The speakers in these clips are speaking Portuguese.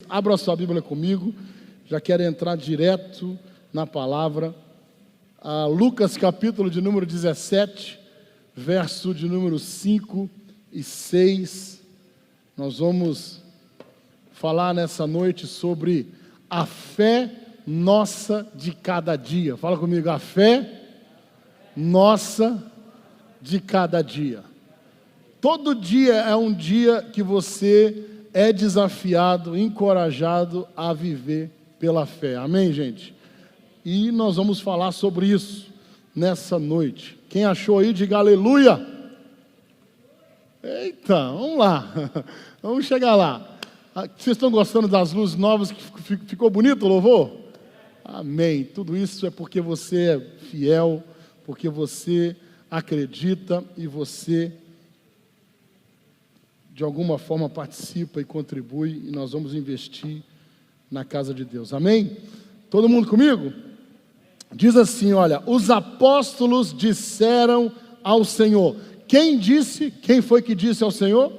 Abra a sua Bíblia comigo, já quero entrar direto na palavra. Lucas capítulo de número 17, verso de número 5 e 6. Nós vamos falar nessa noite sobre a fé nossa de cada dia. Fala comigo, a fé nossa de cada dia. Todo dia é um dia que você é desafiado, encorajado a viver pela fé. Amém, gente? E nós vamos falar sobre isso nessa noite. Quem achou aí, diga aleluia. Eita, vamos lá. Vamos chegar lá. Vocês estão gostando das luzes novas? Ficou bonito o louvor? Amém. Tudo isso é porque você é fiel, porque você acredita e você de alguma forma participa e contribui, e nós vamos investir na casa de Deus. Amém? Todo mundo comigo? Diz assim, olha, os apóstolos disseram ao Senhor. Quem disse? Quem foi que disse ao Senhor?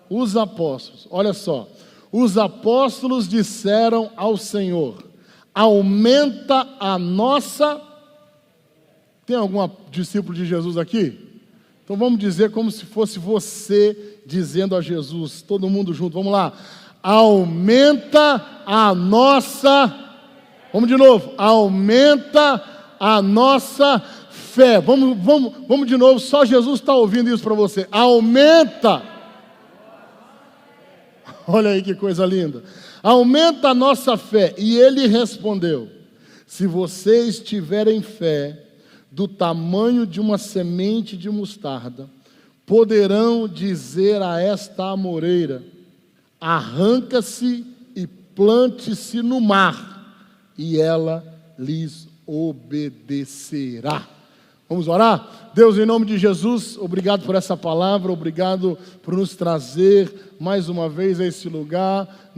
Os apóstolos. Olha só. Os apóstolos disseram ao Senhor, aumenta a nossa... Tem algum discípulo de Jesus aqui? Então vamos dizer como se fosse você dizendo a Jesus, todo mundo junto, vamos lá. Aumenta a nossa... Vamos de novo. Aumenta a nossa fé. Vamos de novo, só Jesus está ouvindo isso para você. Aumenta. Olha aí que coisa linda. Aumenta a nossa fé. E ele respondeu, se vocês tiverem fé do tamanho de uma semente de mostarda, poderão dizer a esta amoreira, arranca-se e plante-se no mar, e ela lhes obedecerá. Vamos orar? Deus, em nome de Jesus, obrigado por essa palavra, obrigado por nos trazer mais uma vez a esse lugar,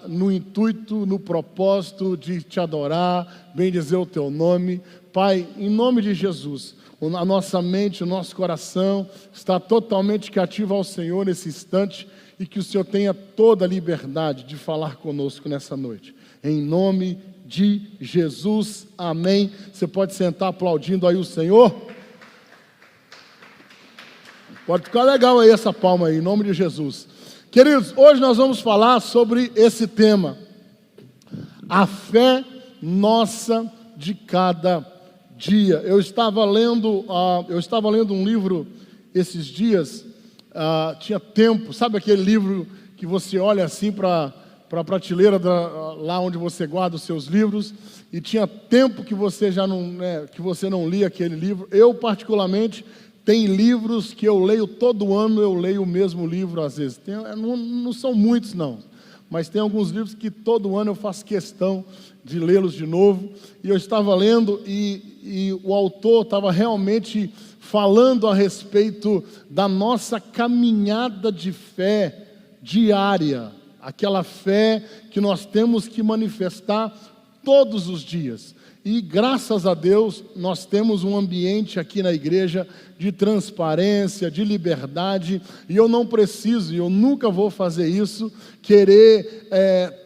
no intuito, no propósito de te adorar, bendizer o teu nome. Pai, em nome de Jesus, a nossa mente, o nosso coração está totalmente cativo ao Senhor nesse instante e que o Senhor tenha toda a liberdade de falar conosco nessa noite. Em nome de Jesus, amém. Você pode sentar aplaudindo aí o Senhor? Pode ficar legal aí essa palma aí, em nome de Jesus. Queridos, hoje nós vamos falar sobre esse tema, a fé nossa de cada dia. Eu estava lendo um livro esses dias, tinha tempo, sabe aquele livro que você olha assim para a prateleira lá onde você guarda os seus livros, e tinha tempo que você já não, que você não lia aquele livro. Eu particularmente tem livros que eu leio todo ano, eu leio o mesmo livro às vezes. Não são muitos não, mas tem alguns livros que todo ano eu faço questão de lê-los de novo. E eu estava lendo e o autor estava realmente falando a respeito da nossa caminhada de fé diária, aquela fé que nós temos que manifestar todos os dias. E graças a Deus nós temos um ambiente aqui na igreja de transparência, de liberdade, e eu não preciso, e eu nunca vou fazer isso, querer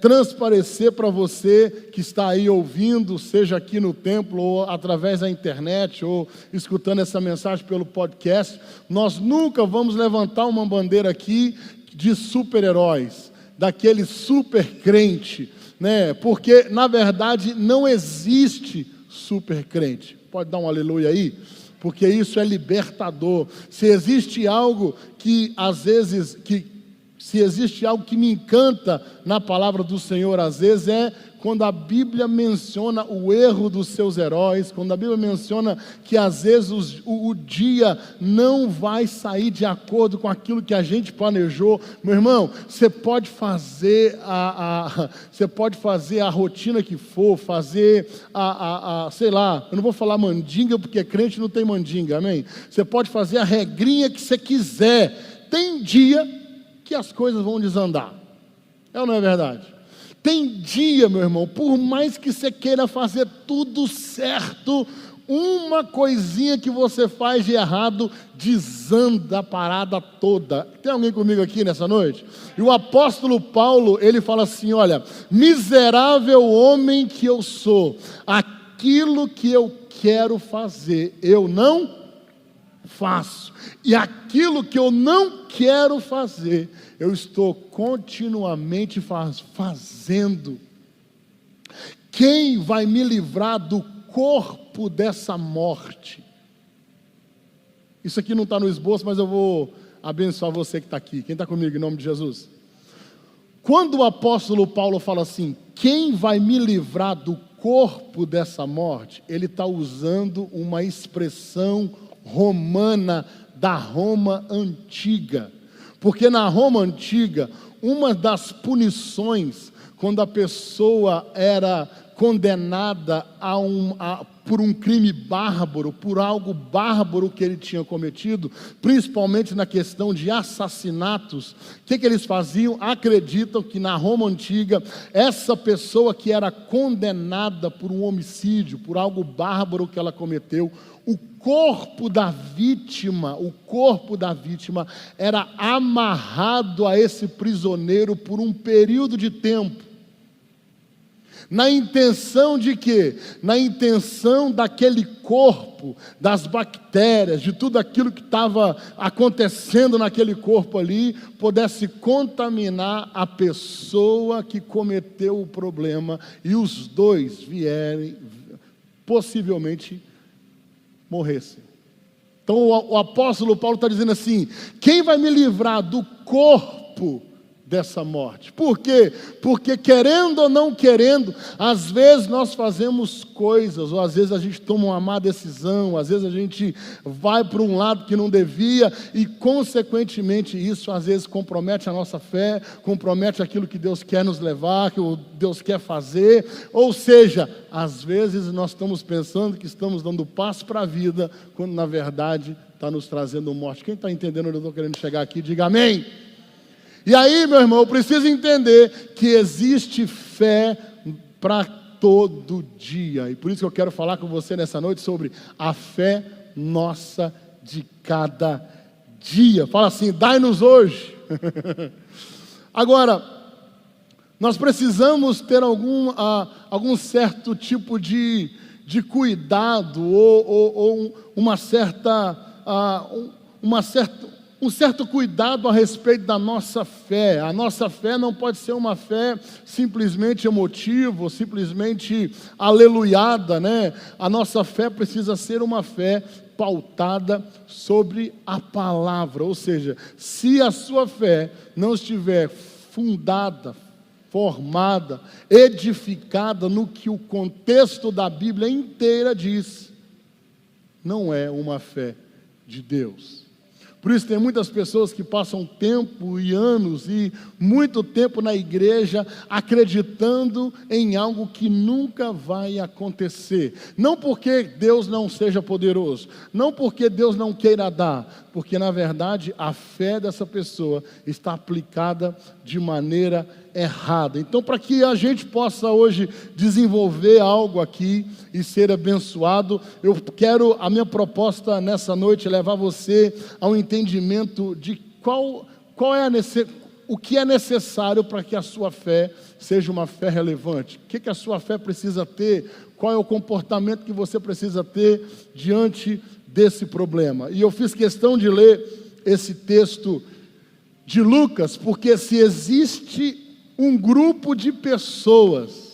transparecer para você que está aí ouvindo, seja aqui no templo, ou através da internet, ou escutando essa mensagem pelo podcast. Nós nunca vamos levantar uma bandeira aqui de super-heróis, daquele super crente, né? Porque na verdade não existe super crente. Pode dar um aleluia aí? Porque isso é libertador. Se existe algo que às vezes, se existe algo que me encanta na palavra do Senhor, às vezes é quando a Bíblia menciona o erro dos seus heróis, quando a Bíblia menciona que às vezes o dia não vai sair de acordo com aquilo que a gente planejou. Meu irmão, você pode fazer você pode fazer a rotina que for, fazer sei lá, eu não vou falar mandinga porque crente não tem mandinga, amém? Você pode fazer a regrinha que você quiser. Tem dia que as coisas vão desandar. É ou não é verdade? Tem dia, meu irmão, por mais que você queira fazer tudo certo, uma coisinha que você faz de errado, desanda a parada toda. Tem alguém comigo aqui nessa noite? E o apóstolo Paulo, ele fala assim, olha, miserável homem que eu sou, aquilo que eu quero fazer, eu não faço. E aquilo que eu não quero fazer, eu estou continuamente fazendo. Quem vai me livrar do corpo dessa morte? Isso aqui não está no esboço, mas eu vou abençoar você que está aqui. Quem está comigo em nome de Jesus? Quando o apóstolo Paulo fala assim, quem vai me livrar do corpo dessa morte? Ele está usando uma expressão romana da Roma antiga. Porque na Roma antiga, uma das punições, quando a pessoa era condenada por um crime bárbaro, por algo bárbaro que ele tinha cometido, principalmente na questão de assassinatos, o que eles faziam? Acreditam que na Roma antiga, essa pessoa que era condenada por um homicídio, por algo bárbaro que ela cometeu, o corpo da vítima era amarrado a esse prisioneiro por um período de tempo. Na intenção de quê? Na intenção daquele corpo, das bactérias, de tudo aquilo que estava acontecendo naquele corpo ali, pudesse contaminar a pessoa que cometeu o problema e os dois vierem, possivelmente, morressem. Então o apóstolo Paulo está dizendo assim, quem vai me livrar do corpo dessa morte? Por quê? Porque querendo ou não querendo, às vezes nós fazemos coisas, ou às vezes a gente toma uma má decisão, às vezes a gente vai para um lado que não devia, e consequentemente isso às vezes compromete a nossa fé, compromete aquilo que Deus quer nos levar, que Deus quer fazer, ou seja, às vezes nós estamos pensando que estamos dando passo para a vida, quando na verdade está nos trazendo morte. Quem está entendendo onde eu estou querendo chegar aqui, diga amém. E aí, meu irmão, eu preciso entender que existe fé para todo dia. E por isso que eu quero falar com você nessa noite sobre a fé nossa de cada dia. Fala assim, dai-nos hoje. Agora, nós precisamos ter algum certo tipo de cuidado ou um certo cuidado a respeito da nossa fé. A nossa fé não pode ser uma fé simplesmente emotiva, ou simplesmente aleluiada, né? A nossa fé precisa ser uma fé pautada sobre a palavra, ou seja, se a sua fé não estiver fundada, formada, edificada no que o contexto da Bíblia inteira diz, não é uma fé de Deus. Por isso tem muitas pessoas que passam tempo e anos e muito tempo na igreja acreditando em algo que nunca vai acontecer. Não porque Deus não seja poderoso, não porque Deus não queira dar, porque na verdade a fé dessa pessoa está aplicada de maneira errada. Então, para que a gente possa hoje desenvolver algo aqui e ser abençoado, a minha proposta nessa noite é levar você ao entendimento de o que é necessário para que a sua fé seja uma fé relevante. O que a sua fé precisa ter? Qual é o comportamento que você precisa ter diante desse problema? E eu fiz questão de ler esse texto de Lucas, porque se existe um grupo de pessoas,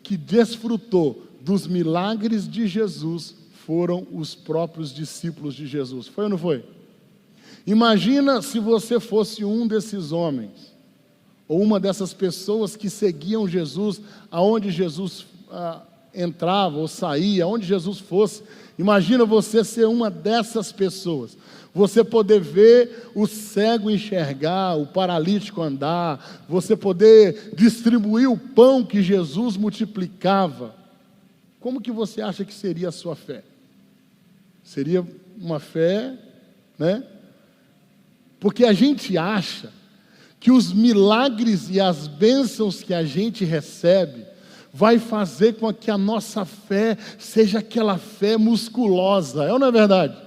que desfrutou dos milagres de Jesus, foram os próprios discípulos de Jesus. Foi ou não foi? Imagina se você fosse um desses homens, ou uma dessas pessoas que seguiam Jesus, aonde Jesus entrava ou saía, aonde Jesus fosse. Imagina você ser uma dessas pessoas. Você poder ver o cego enxergar, o paralítico andar, você poder distribuir o pão que Jesus multiplicava. Como que você acha que seria a sua fé? Seria uma fé, né? Porque a gente acha que os milagres e as bênçãos que a gente recebe vai fazer com que a nossa fé seja aquela fé musculosa, é ou não é verdade?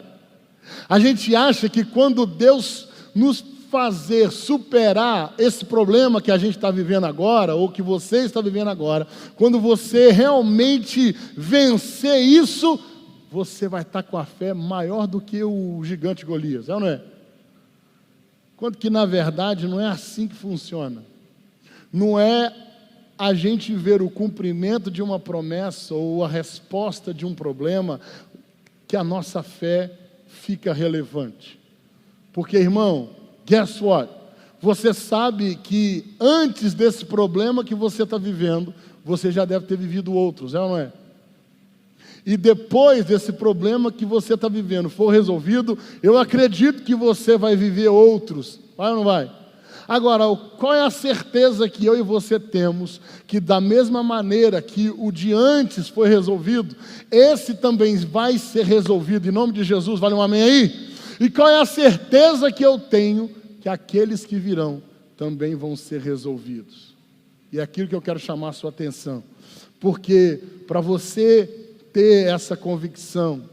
A gente acha que quando Deus nos fazer superar esse problema que a gente está vivendo agora, ou que você está vivendo agora, quando você realmente vencer isso, você vai estar com a fé maior do que o gigante Golias, é ou não é? Quando que na verdade não é assim que funciona. Não é a gente ver o cumprimento de uma promessa ou a resposta de um problema que a nossa fé fica relevante. Porque, irmão, guess what? Você sabe que antes desse problema que você está vivendo, você já deve ter vivido outros, é ou não é? E depois desse problema que você está vivendo for resolvido, eu acredito que você vai viver outros, vai ou não vai? Agora, qual é a certeza que eu e você temos que da mesma maneira que o de antes foi resolvido, esse também vai ser resolvido, em nome de Jesus, vale um amém aí? E qual é a certeza que eu tenho que aqueles que virão também vão ser resolvidos? E é aquilo que eu quero chamar a sua atenção, porque para você ter essa convicção,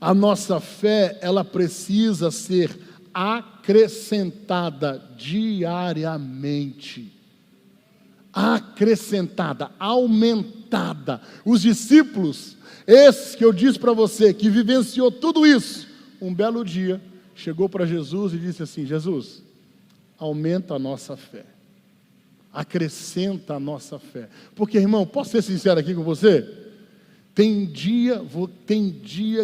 a nossa fé, ela precisa ser acrescentada diariamente, acrescentada, aumentada. Os discípulos, esses que eu disse para você, que vivenciou tudo isso, um belo dia, chegou para Jesus e disse assim: Jesus, aumenta a nossa fé, acrescenta a nossa fé, porque, irmão, posso ser sincero aqui com você? Tem dia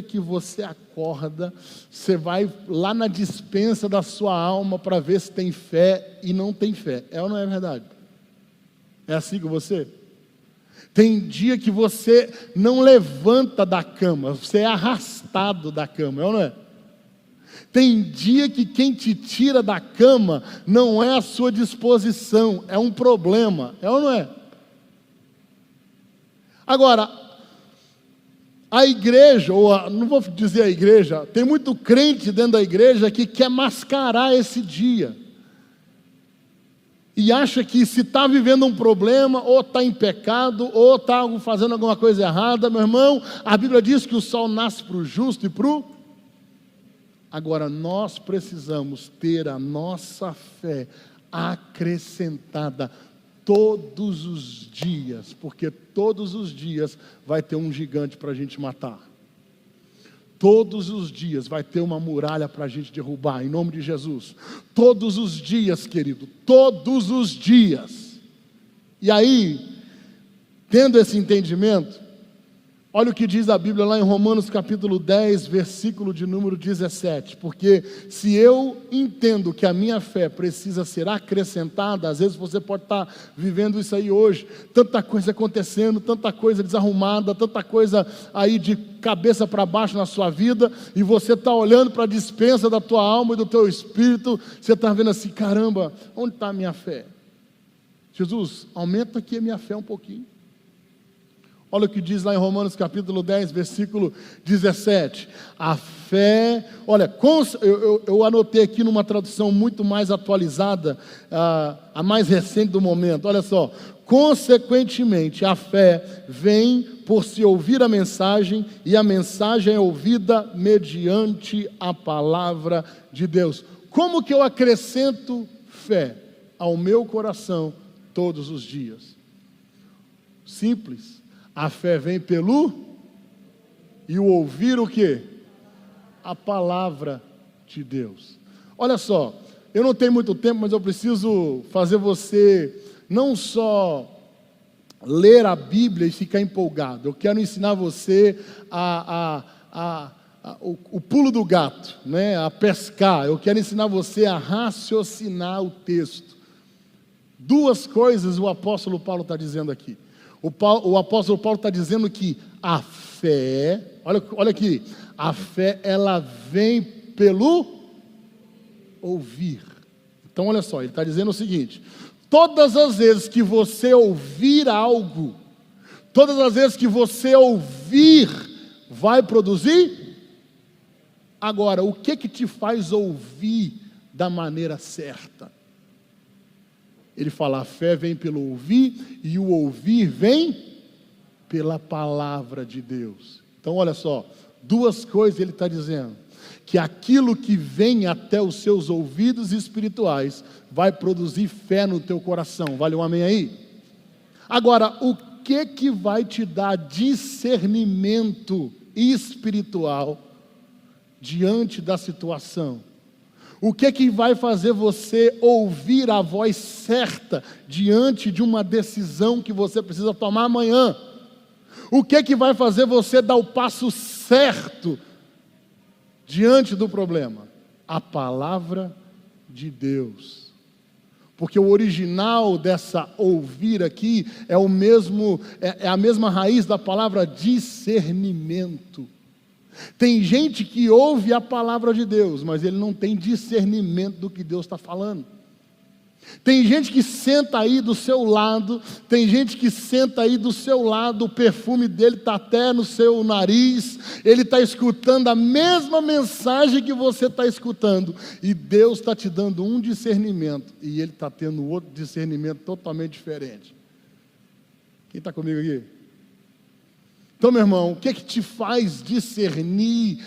que você acorda, você vai lá na despensa da sua alma para ver se tem fé e não tem fé. É ou não é verdade? É assim com você? Tem dia que você não levanta da cama, você é arrastado da cama, é ou não é? Tem dia que quem te tira da cama não é a sua disposição, é um problema, é ou não é? Agora, a igreja, não vou dizer a igreja, tem muito crente dentro da igreja que quer mascarar esse dia. E acha que se está vivendo um problema, ou está em pecado, ou está fazendo alguma coisa errada. Meu irmão, a Bíblia diz que o sol nasce para o justo e para o... Agora, nós precisamos ter a nossa fé acrescentada todos os dias, porque todos os dias vai ter um gigante para a gente matar. Todos os dias vai ter uma muralha para a gente derrubar, em nome de Jesus. Todos os dias, querido, todos os dias. E aí, tendo esse entendimento, olha o que diz a Bíblia lá em Romanos capítulo 10, versículo de número 17. Porque se eu entendo que a minha fé precisa ser acrescentada, às vezes você pode estar vivendo isso aí hoje, tanta coisa acontecendo, tanta coisa desarrumada, tanta coisa aí de cabeça para baixo na sua vida, e você está olhando para a despensa da tua alma e do teu espírito, você está vendo assim: caramba, onde está a minha fé? Jesus, aumenta aqui a minha fé um pouquinho. Olha o que diz lá em Romanos capítulo 10, versículo 17. A fé, olha, eu anotei aqui numa tradução muito mais atualizada, a mais recente do momento. Olha só: consequentemente, a fé vem por se ouvir a mensagem, e a mensagem é ouvida mediante a palavra de Deus. Como que eu acrescento fé ao meu coração todos os dias? Simples. A fé vem pelo... E o ouvir o quê? A palavra de Deus. Olha só, eu não tenho muito tempo, mas eu preciso fazer você não só ler a Bíblia e ficar empolgado. Eu quero ensinar você o pulo do gato, né? A pescar. Eu quero ensinar você a raciocinar o texto. Duas coisas o apóstolo Paulo está dizendo aqui. O apóstolo Paulo está dizendo que a fé, olha aqui, a fé ela vem pelo ouvir. Então olha só, ele está dizendo o seguinte: todas as vezes que você ouvir algo, todas as vezes que você ouvir, vai produzir. Agora, o que te faz ouvir da maneira certa? Ele fala, a fé vem pelo ouvir, e o ouvir vem pela palavra de Deus. Então olha só, duas coisas ele está dizendo. Que aquilo que vem até os seus ouvidos espirituais vai produzir fé no teu coração. Vale um amém aí? Agora, o que vai te dar discernimento espiritual diante da situação? O que vai fazer você ouvir a voz certa diante de uma decisão que você precisa tomar amanhã? O que vai fazer você dar o passo certo diante do problema? A palavra de Deus. Porque o original dessa ouvir aqui é o mesmo, é a mesma raiz da palavra discernimento. Tem gente que ouve a palavra de Deus, mas ele não tem discernimento do que Deus está falando. Tem gente que senta aí do seu lado, o perfume dele está até no seu nariz, ele está escutando a mesma mensagem que você está escutando, e Deus está te dando um discernimento, e ele está tendo outro discernimento totalmente diferente. Quem está comigo aqui? Então, meu irmão, o que te faz discernir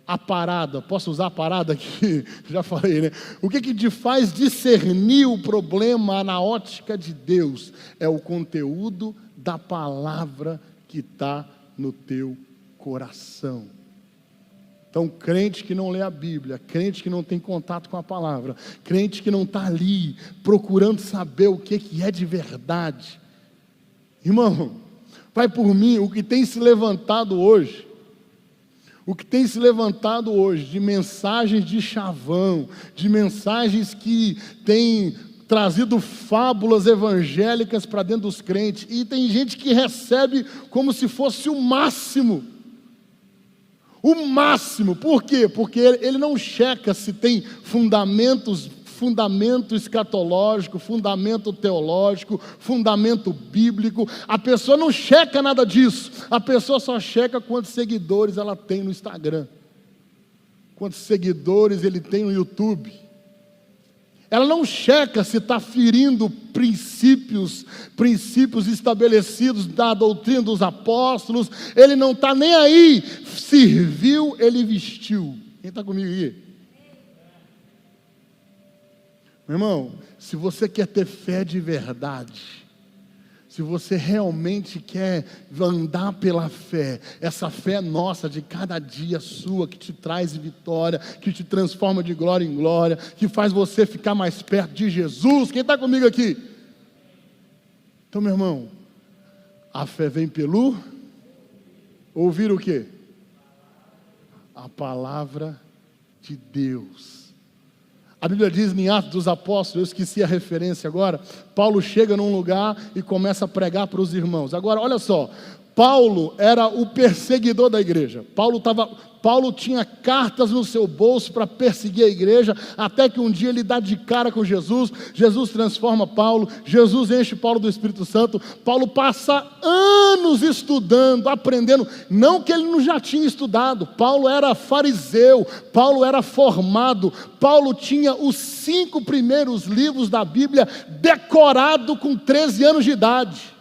a parada? Posso usar a parada aqui? Já falei, né? O que te faz discernir o problema na ótica de Deus? É o conteúdo da palavra que está no teu coração. Então, crente que não lê a Bíblia, crente que não tem contato com a palavra, crente que não está ali procurando saber o que é de verdade. Irmão, vai por mim, o que tem se levantado hoje de mensagens de chavão, de mensagens que têm trazido fábulas evangélicas para dentro dos crentes, e tem gente que recebe como se fosse o máximo. O máximo, por quê? Porque ele não checa se tem fundamento escatológico, fundamento teológico, fundamento bíblico. A pessoa não checa nada disso. A pessoa só checa quantos seguidores ela tem no Instagram, quantos seguidores ele tem no YouTube. Ela não checa se está ferindo princípios estabelecidos da doutrina dos apóstolos. Ele não está nem aí. Serviu, ele vestiu. Quem está comigo aqui? Meu irmão, se você quer ter fé de verdade, se você realmente quer andar pela fé, essa fé nossa de cada dia sua, que te traz vitória, que te transforma de glória em glória, que faz você ficar mais perto de Jesus. Quem está comigo aqui? Então, meu irmão, a fé vem pelo ouvir o quê? A palavra de Deus. A Bíblia diz em Atos dos Apóstolos, eu esqueci a referência agora, Paulo chega num lugar e começa a pregar para os irmãos. Agora, olha só, Paulo era o perseguidor da igreja. Paulo tinha cartas no seu bolso para perseguir a igreja, até que um dia ele dá de cara com Jesus. Jesus transforma Paulo, Jesus enche Paulo do Espírito Santo. Paulo passa anos estudando, aprendendo, não que ele não já tinha estudado. Paulo era fariseu, Paulo era formado, Paulo tinha os 5 primeiros livros da Bíblia decorado com 13 anos de idade.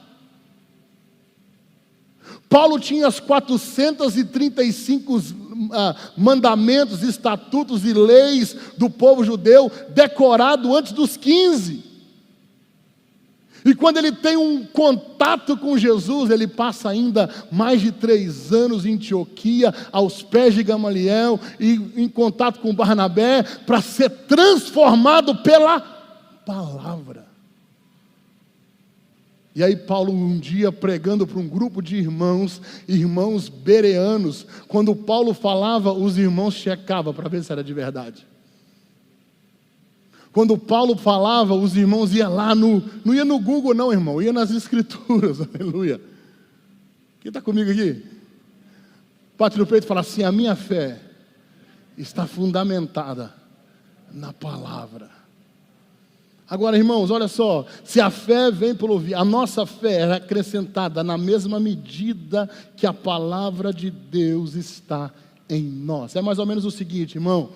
Paulo tinha as 435 mandamentos, estatutos e leis do povo judeu decorado antes dos 15. E quando ele tem um contato com Jesus, ele passa ainda mais de 3 anos em Antioquia, aos pés de Gamaliel, e em contato com Barnabé, para ser transformado pela palavra. E aí Paulo um dia pregando para um grupo de irmãos bereanos, quando Paulo falava, os irmãos checavam para ver se era de verdade. Quando Paulo falava, os irmãos iam lá, não ia no Google não, irmão, ia nas escrituras, aleluia. Quem está comigo aqui? Bate no peito e fala assim, a minha fé está fundamentada na palavra. Agora, irmãos, olha só, se a fé vem pelo ouvir, a nossa fé é acrescentada na mesma medida que a palavra de Deus está em nós. É mais ou menos o seguinte, irmão,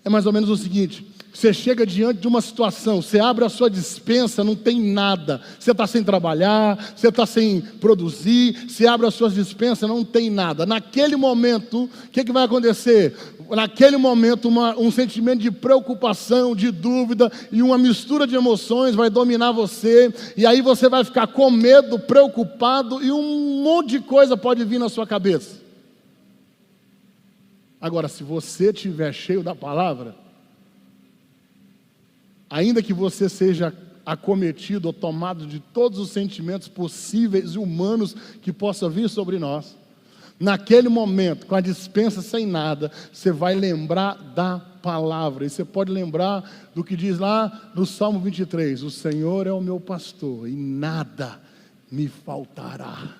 É mais ou menos o seguinte: você chega diante de uma situação, você abre a sua despensa, não tem nada. Você está sem trabalhar, você está sem produzir, você abre as suas despensas, não tem nada. Naquele momento, o que vai acontecer? Naquele momento, um sentimento de preocupação, de dúvida e uma mistura de emoções vai dominar você. E aí você vai ficar com medo, preocupado e um monte de coisa pode vir na sua cabeça. Agora, se você estiver cheio da palavra, ainda que você seja acometido ou tomado de todos os sentimentos possíveis e humanos que possam vir sobre nós, naquele momento, com a despensa sem nada, você vai lembrar da palavra. E você pode lembrar do que diz lá no Salmo 23, o Senhor é o meu pastor e nada me faltará.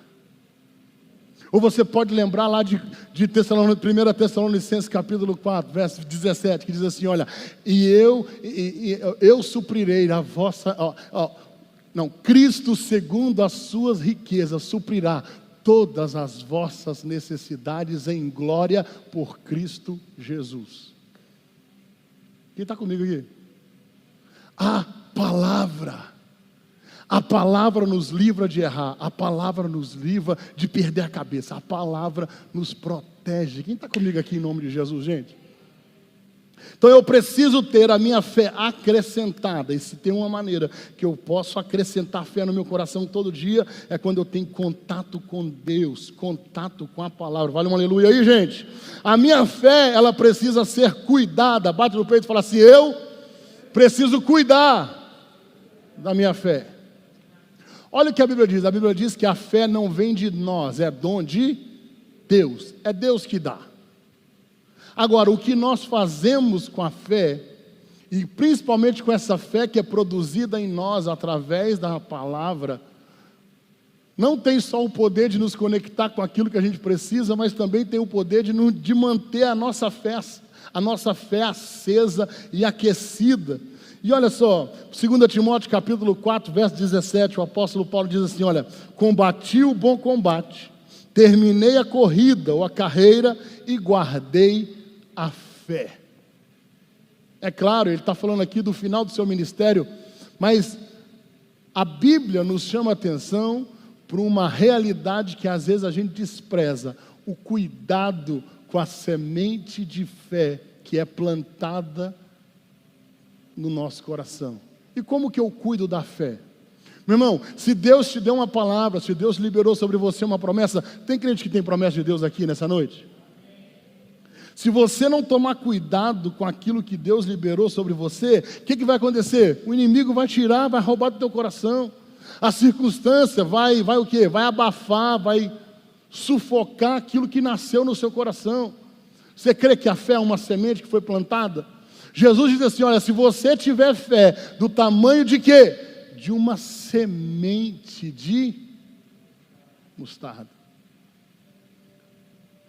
Ou você pode lembrar lá de 1 Tessalonicenses capítulo 4, verso 17, que diz assim, olha, eu suprirei a vossa... Cristo segundo as suas riquezas suprirá todas as vossas necessidades em glória por Cristo Jesus. Quem está comigo aqui? A palavra nos livra de errar, a palavra nos livra de perder a cabeça, a palavra nos protege. Quem está comigo aqui em nome de Jesus, gente? Então eu preciso ter a minha fé acrescentada, e se tem uma maneira que eu posso acrescentar fé no meu coração todo dia, é quando eu tenho contato com Deus, contato com a palavra. Vale um aleluia aí, gente? A minha fé, ela precisa ser cuidada. Bate no peito e fala assim, eu preciso cuidar da minha fé. Olha o que a Bíblia diz que a fé não vem de nós, é dom de Deus, é Deus que dá. Agora, o que nós fazemos com a fé, e principalmente com essa fé que é produzida em nós através da palavra, não tem só o poder de nos conectar com aquilo que a gente precisa, mas também tem o poder de manter a nossa fé acesa e aquecida. E olha só, 2 Timóteo capítulo 4, verso 17, o apóstolo Paulo diz assim, olha, combati o bom combate, terminei a corrida ou a carreira e guardei a fé. É claro, ele está falando aqui do final do seu ministério, mas a Bíblia nos chama a atenção para uma realidade que às vezes a gente despreza, o cuidado com a semente de fé que é plantada no nosso coração. E como que eu cuido da fé? Meu irmão, se Deus te deu uma palavra, se Deus liberou sobre você uma promessa, tem crente que tem promessa de Deus aqui nessa noite? Se você não tomar cuidado com aquilo que Deus liberou sobre você, o que vai acontecer? O inimigo vai tirar, vai roubar do teu coração. A circunstância vai o quê? Vai abafar, vai sufocar aquilo que nasceu no seu coração. Você crê que a fé é uma semente que foi plantada? Jesus diz assim, olha, se você tiver fé do tamanho de quê? De uma semente de mostarda.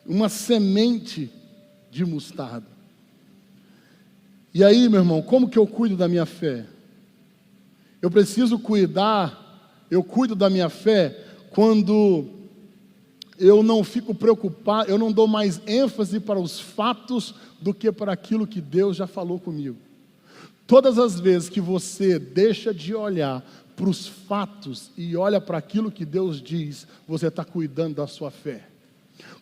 Uma semente de mostarda. E aí, meu irmão, como que eu cuido da minha fé? Eu preciso cuidar, eu cuido da minha fé quando eu não fico preocupado, eu não dou mais ênfase para os fatos do que para aquilo que Deus já falou comigo. Todas as vezes que você deixa de olhar para os fatos e olha para aquilo que Deus diz, você está cuidando da sua fé.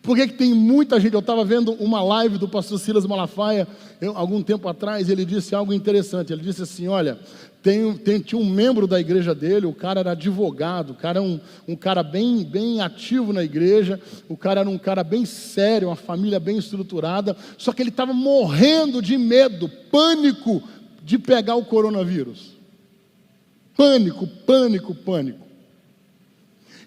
Por que tem muita gente? Eu estava vendo uma live do pastor Silas Malafaia, algum tempo atrás, ele disse algo interessante. Ele disse assim, olha, tinha um membro da igreja dele, o cara era advogado, o cara era um cara bem ativo na igreja, o cara era um cara bem sério, uma família bem estruturada, só que ele estava morrendo de medo, pânico de pegar o coronavírus. Pânico.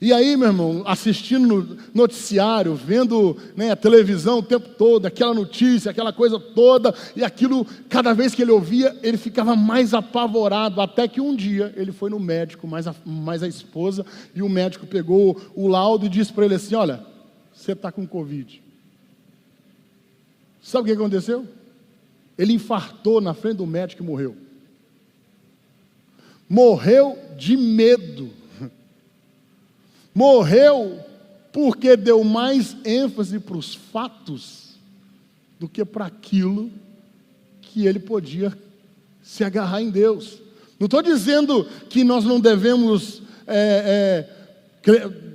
E aí, meu irmão, assistindo no noticiário, vendo a televisão o tempo todo, aquela notícia, aquela coisa toda, e aquilo, cada vez que ele ouvia, ele ficava mais apavorado, até que um dia ele foi no médico, mais a esposa, e o médico pegou o laudo e disse para ele assim, olha, você está com Covid. Sabe o que aconteceu? Ele infartou na frente do médico e morreu. Morreu de medo. Morreu porque deu mais ênfase para os fatos do que para aquilo que ele podia se agarrar em Deus. Não estou dizendo que nós não devemos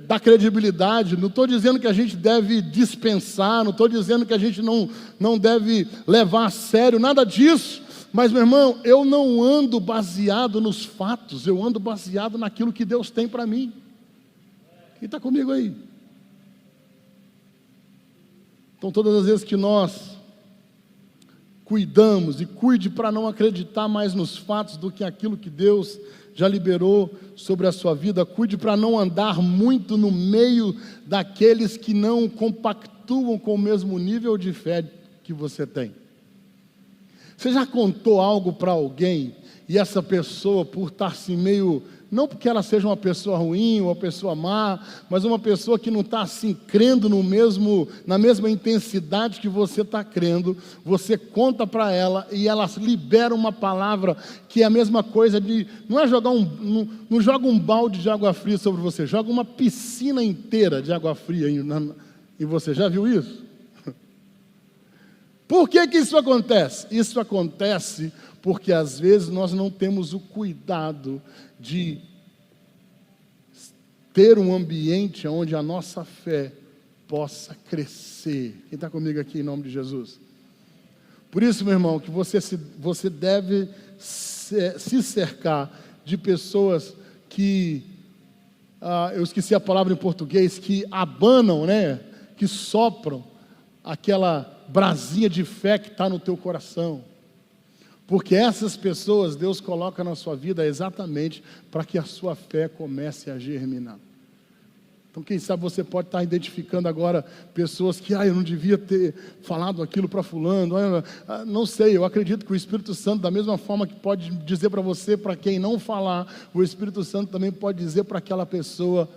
dar credibilidade, não estou dizendo que a gente deve dispensar, não estou dizendo que a gente não deve levar a sério, nada disso. Mas, meu irmão, eu não ando baseado nos fatos, eu ando baseado naquilo que Deus tem para mim. Quem está comigo aí? Então, todas as vezes que nós cuidamos, e cuide para não acreditar mais nos fatos do que aquilo que Deus já liberou sobre a sua vida, cuide para não andar muito no meio daqueles que não compactuam com o mesmo nível de fé que você tem. Você já contou algo para alguém e essa pessoa, por estar assim meio, não porque ela seja uma pessoa ruim ou uma pessoa má, mas uma pessoa que não está assim crendo na mesma intensidade que você está crendo, você conta para ela e ela libera uma palavra que é a mesma coisa de, não joga um balde de água fria sobre você, joga uma piscina inteira de água fria em você. Já viu isso? Por que isso acontece? Isso acontece porque às vezes nós não temos o cuidado de ter um ambiente onde a nossa fé possa crescer. Quem está comigo aqui em nome de Jesus? Por isso, meu irmão, que você deve se cercar de pessoas que, eu esqueci a palavra em português, que abanam, né? Que sopram aquela brasinha de fé que está no teu coração, porque essas pessoas Deus coloca na sua vida exatamente para que a sua fé comece a germinar. Então quem sabe você pode estar identificando agora pessoas que, eu não devia ter falado aquilo para fulano, não sei, eu acredito que o Espírito Santo, da mesma forma que pode dizer para você, para quem não falar, o Espírito Santo também pode dizer para aquela pessoa,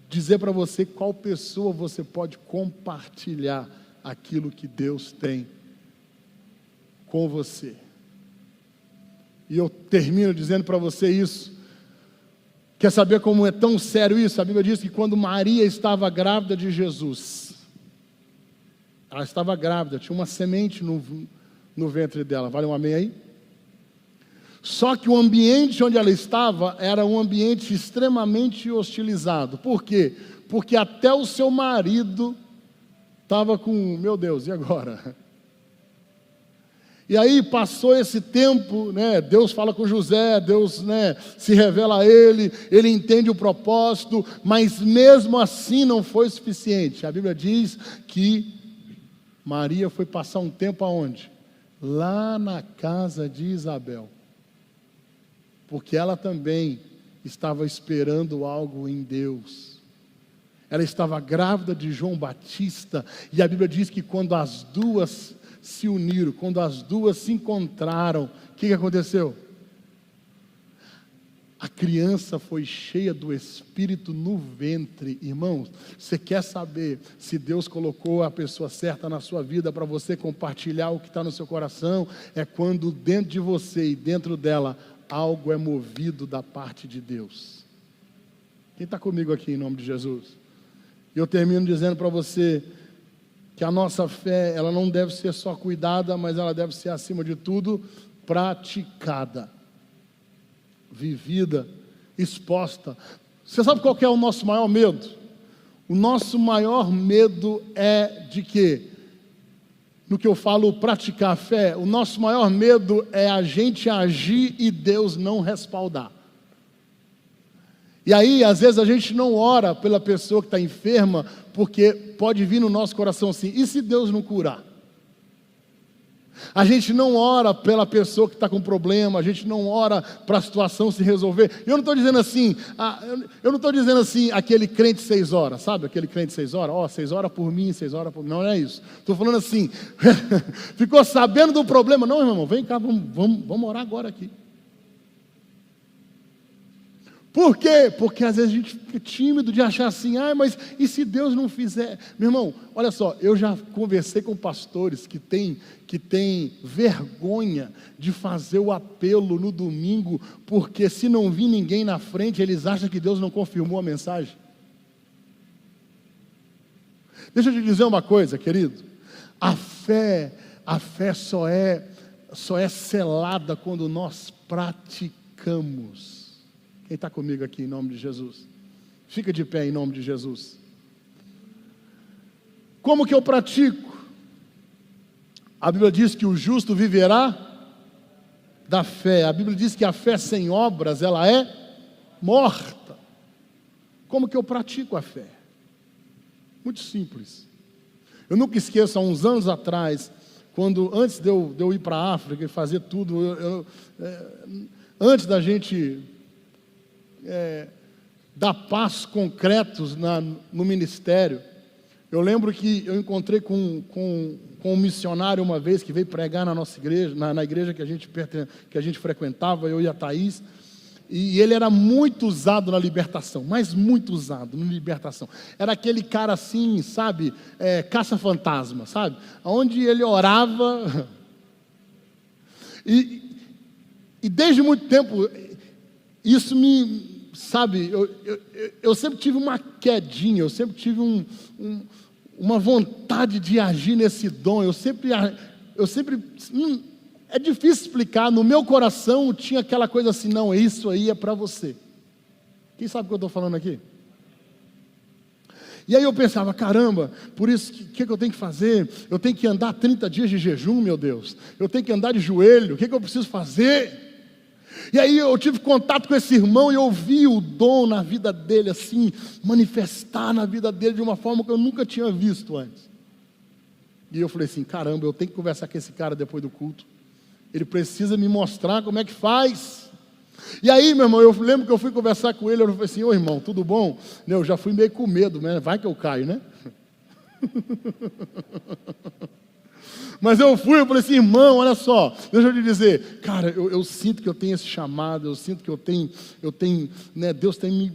dizer para você qual pessoa você pode compartilhar aquilo que Deus tem com você. E eu termino dizendo para você isso. Quer saber como é tão sério isso? A Bíblia diz que quando Maria estava grávida de Jesus, ela estava grávida, tinha uma semente no ventre dela. Vale um amém aí? Só que o ambiente onde ela estava era um ambiente extremamente hostilizado. Por quê? Porque até o seu marido estava com, meu Deus, e agora? E aí passou esse tempo, né? Deus fala com José, Deus, né, se revela a ele entende o propósito, mas mesmo assim não foi suficiente. A Bíblia diz que Maria foi passar um tempo aonde? Lá na casa de Isabel, porque ela também estava esperando algo em Deus. Ela estava grávida de João Batista, e a Bíblia diz que quando as duas se uniram, quando as duas se encontraram, o que aconteceu? A criança foi cheia do Espírito no ventre. Irmãos, você quer saber se Deus colocou a pessoa certa na sua vida para você compartilhar o que está no seu coração? É quando dentro de você e dentro dela algo é movido da parte de Deus. Quem está comigo aqui em nome de Jesus? E eu termino dizendo para você que a nossa fé, ela não deve ser só cuidada, mas ela deve ser, acima de tudo, praticada, vivida, exposta. Você sabe qual que é o nosso maior medo? O nosso maior medo é de quê? No que eu falo, praticar a fé, o nosso maior medo é a gente agir e Deus não respaldar. E aí, às vezes, a gente não ora pela pessoa que está enferma, porque pode vir no nosso coração assim, e se Deus não curar? A gente não ora pela pessoa que está com problema, a gente não ora para a situação se resolver. Eu não estou dizendo assim, aquele crente 6 horas, sabe? Aquele crente 6 horas, 6 horas por mim, 6 horas por mim. Não é isso. Estou falando assim, ficou sabendo do problema? Não, irmão, vem cá, vamos orar agora aqui. Por quê? Porque às vezes a gente fica tímido de achar assim, mas e se Deus não fizer? Meu irmão, olha só, eu já conversei com pastores que têm vergonha de fazer o apelo no domingo, porque se não vir ninguém na frente, eles acham que Deus não confirmou a mensagem. Deixa eu te dizer uma coisa, querido, a fé só é selada quando nós praticamos. Quem está comigo aqui em nome de Jesus? Fica de pé em nome de Jesus. Como que eu pratico? A Bíblia diz que o justo viverá da fé. A Bíblia diz que a fé sem obras, ela é morta. Como que eu pratico a fé? Muito simples. Eu nunca esqueço, há uns anos atrás, antes de eu ir para a África e fazer tudo, antes da gente dar passos concretos no ministério, eu lembro que eu encontrei com um missionário uma vez que veio pregar na nossa igreja, na igreja que a gente frequentava, eu e a Thaís, e ele era muito usado na libertação, mas muito usado na libertação. Era aquele cara assim, sabe, caça-fantasma, sabe? Onde ele orava, e desde muito tempo, isso sabe, eu sempre tive uma quedinha, eu sempre tive uma vontade de agir nesse dom, eu sempre é difícil explicar, no meu coração tinha aquela coisa assim, não, isso aí é para você. Quem sabe o que eu estou falando aqui? E aí eu pensava, caramba, por isso, o que eu tenho que fazer? Eu tenho que andar 30 dias de jejum, meu Deus, eu tenho que andar de joelho, o que eu preciso fazer? E aí eu tive contato com esse irmão e eu vi o dom na vida dele, assim, manifestar na vida dele de uma forma que eu nunca tinha visto antes. E eu falei assim, caramba, eu tenho que conversar com esse cara depois do culto. Ele precisa me mostrar como é que faz. E aí, meu irmão, eu lembro que eu fui conversar com ele, eu falei assim, ô irmão, tudo bom? Eu já fui meio com medo, né? Vai que eu caio, né? Mas eu falei assim, irmão, olha só, deixa eu te dizer, cara, eu sinto que eu tenho esse chamado, eu sinto que eu tenho, né, Deus tem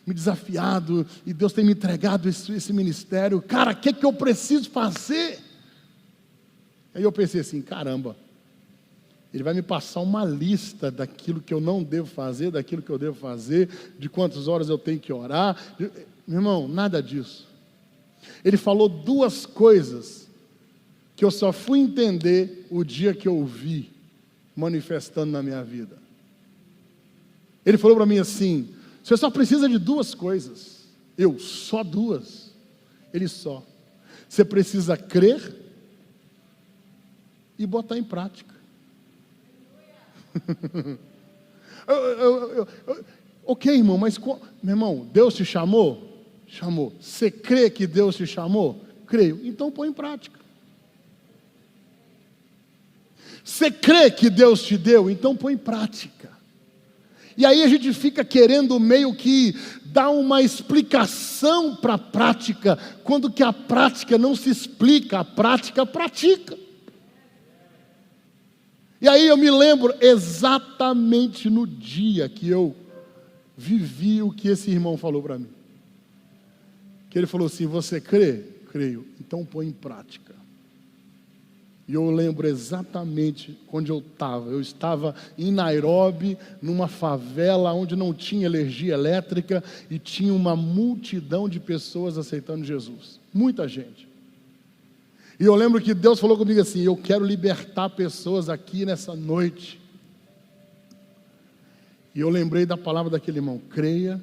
me desafiado, e Deus tem me entregado esse ministério, cara, o que eu preciso fazer? Aí eu pensei assim, caramba, ele vai me passar uma lista daquilo que eu não devo fazer, daquilo que eu devo fazer, de quantas horas eu tenho que orar. Meu irmão, nada disso. Ele falou duas coisas que eu só fui entender o dia que eu vi manifestando na minha vida. Ele falou para mim assim, você só precisa de duas coisas. Eu, só duas? Ele, só. Você precisa crer e botar em prática. Ok, irmão, mas meu irmão, Deus te chamou? Chamou. Você crê que Deus te chamou? Creio. Então põe em prática. Você crê que Deus te deu? Então põe em prática. E aí a gente fica querendo meio que dar uma explicação para a prática, quando que a prática não se explica, a prática pratica. E aí eu me lembro exatamente no dia que eu vivi o que esse irmão falou para mim. Que ele falou assim, você crê? Creio. Então põe em prática. E eu lembro exatamente onde eu estava. Eu estava em Nairobi, numa favela onde não tinha energia elétrica e tinha uma multidão de pessoas aceitando Jesus. Muita gente. E eu lembro que Deus falou comigo assim, eu quero libertar pessoas aqui nessa noite. E eu lembrei da palavra daquele irmão, creia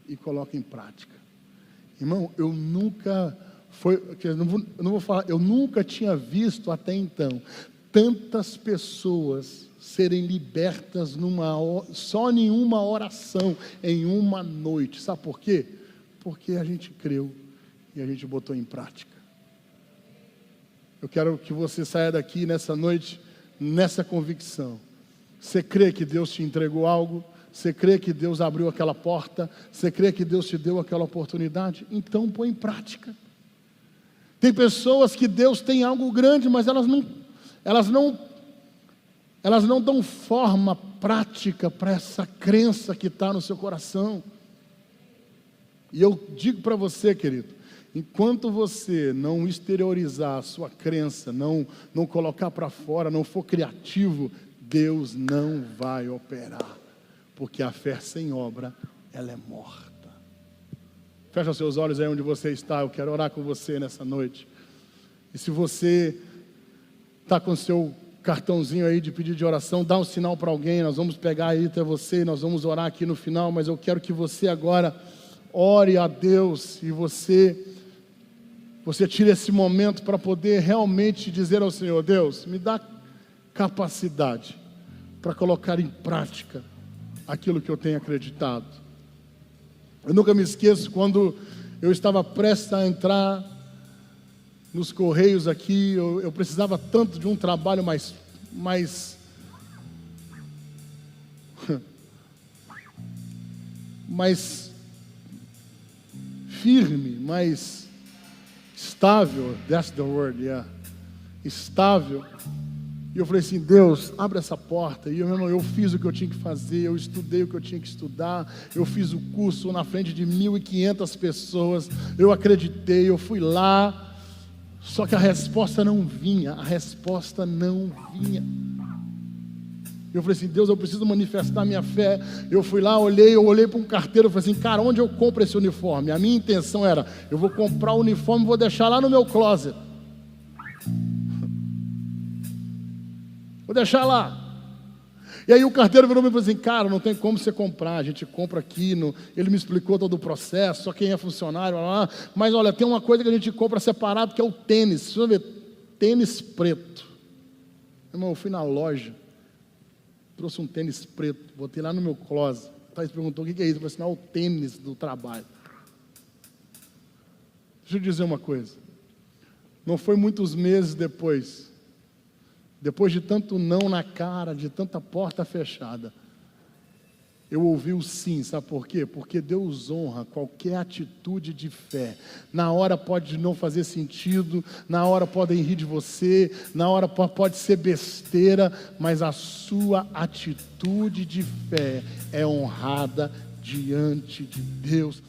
e coloque em prática. Irmão, eu nunca tinha visto até então tantas pessoas serem libertas só em uma oração, em uma noite. Sabe por quê? Porque a gente creu e a gente botou em prática. Eu quero que você saia daqui nessa noite, nessa convicção. Você crê que Deus te entregou algo? Você crê que Deus abriu aquela porta? Você crê que Deus te deu aquela oportunidade? Então põe em prática. Tem pessoas que Deus tem algo grande, mas elas não dão forma prática para essa crença que está no seu coração. E eu digo para você, querido, enquanto você não exteriorizar a sua crença, não colocar para fora, não for criativo, Deus não vai operar. Porque a fé sem obra, ela é morta. Fecha seus olhos aí onde você está, eu quero orar com você nessa noite. E se você está com o seu cartãozinho aí de pedido de oração, dá um sinal para alguém, nós vamos pegar aí até você, nós vamos orar aqui no final, mas eu quero que você agora ore a Deus e você tire esse momento para poder realmente dizer ao Senhor: Deus, me dá capacidade para colocar em prática aquilo que eu tenho acreditado. Eu nunca me esqueço quando eu estava prestes a entrar nos Correios aqui, eu precisava tanto de um trabalho mais firme, mais estável, that's the word, yeah, estável. E eu falei assim: Deus, abre essa porta. E eu fiz o que eu tinha que fazer, eu estudei o que eu tinha que estudar, eu fiz o curso na frente de 1.500 pessoas, eu acreditei, eu fui lá. Só que a resposta não vinha. Eu falei assim: Deus, eu preciso manifestar minha fé. Eu fui lá, eu olhei para um carteiro, eu falei assim: cara, onde eu compro esse uniforme? A minha intenção era: eu vou comprar o uniforme e vou deixar lá no meu closet. Vou deixar lá. E aí o carteiro virou para mim e falou assim: cara, não tem como você comprar, a gente compra aqui. Ele me explicou todo o processo, só quem é funcionário, lá. Mas olha, tem uma coisa que a gente compra separado, que é o tênis. Você vai ver, tênis preto. Irmão, eu fui na loja, trouxe um tênis preto, botei lá no meu closet. O Thais perguntou: o que é isso? Eu falei assim: não, é o tênis do trabalho. Deixa eu dizer uma coisa. Não foi muitos meses depois de tanto não na cara, de tanta porta fechada, eu ouvi o sim. Sabe por quê? Porque Deus honra qualquer atitude de fé. Na hora pode não fazer sentido, na hora podem rir de você, na hora pode ser besteira, mas a sua atitude de fé é honrada diante de Deus.